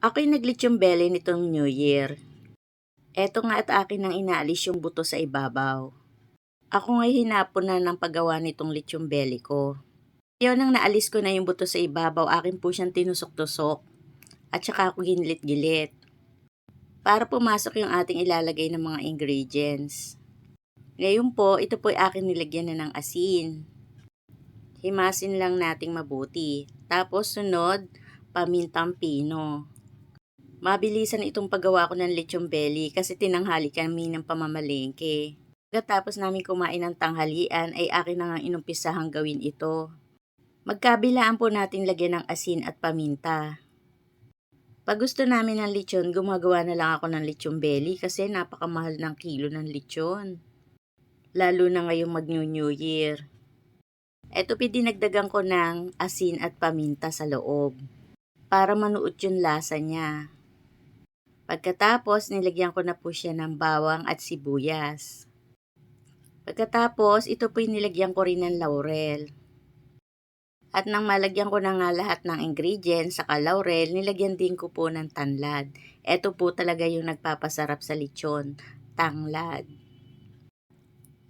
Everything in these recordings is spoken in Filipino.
Ako'y nag-lechon belly nitong New Year. Eto nga at akin nang inaalis yung buto sa ibabaw. Ako nga'y hinapon na ng paggawa nitong lechon belly ko. Ngayon nang naalis ko na yung buto sa ibabaw, akin po siyang tinusok-tusok. At saka ako ginilit-gilit. Para pumasok yung ating ilalagay ng mga ingredients. Ngayon po, ito po ay akin nilagyan na ng asin. Himasin lang nating mabuti. Tapos sunod, pamintang pino. Mabilisan itong paggawa ko ng lechon belly kasi tinanghali kami ng pamamalengke. Pagkatapos namin kumain ng tanghalian ay akin na nga inumpisahang gawin ito. Magkabilaan po natin lagyan ng asin at paminta. Pag gusto namin ng lechon, gumagawa na lang ako ng lechon belly kasi napakamahal ng kilo ng lechon. Lalo na ngayong mag-New Year. Eto dinagdagan ko ng asin at paminta sa loob para manuot yung lasa niya. Pagkatapos, nilagyan ko na po siya ng bawang at sibuyas. Pagkatapos, ito po nilagyan ko rin ng laurel. At nang malagyan ko na nga lahat ng ingredients sa laurel, nilagyan din ko po ng tanlad. Ito po talaga yung nagpapasarap sa lechon, tanglad.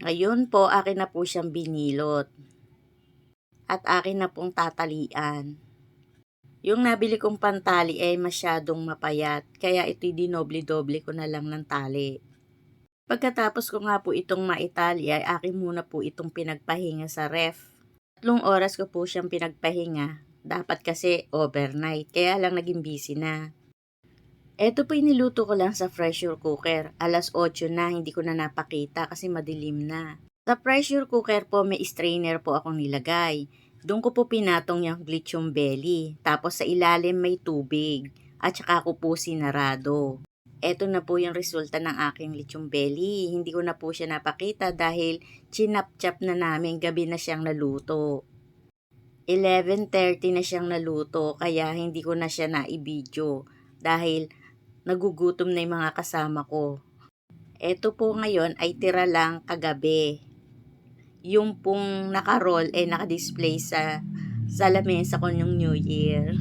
Ngayon po, akin na po siyang binilot. At akin na pong tatalian. Yung nabili kong pantali ay masyadong mapayat, kaya ito'y dinoble-doble ko na lang ng tali. Pagkatapos ko nga po itong maitali ay akin muna po itong pinagpahinga sa ref. 3 oras ko po siyang pinagpahinga, dapat kasi overnight, kaya lang naging busy na. Eto po niluto ko lang sa pressure cooker, 8:00 na, hindi ko na napakita kasi madilim na. Sa pressure cooker po may strainer po akong nilagay. Doon ko po pinatong yung lechon belly. Tapos sa ilalim may tubig. At saka ko po sinarado. Eto na po yung resulta ng aking lechon belly. Hindi ko na po siya napakita dahil chinap-chap na namin, gabi na siyang naluto. 11:30 na siyang naluto kaya hindi ko na siya naibidyo dahil nagugutom na yung mga kasama ko. Eto po ngayon ay tira lang kagabi. Yung pong naka-roll ay naka-display sa lamesa ko ng New Year.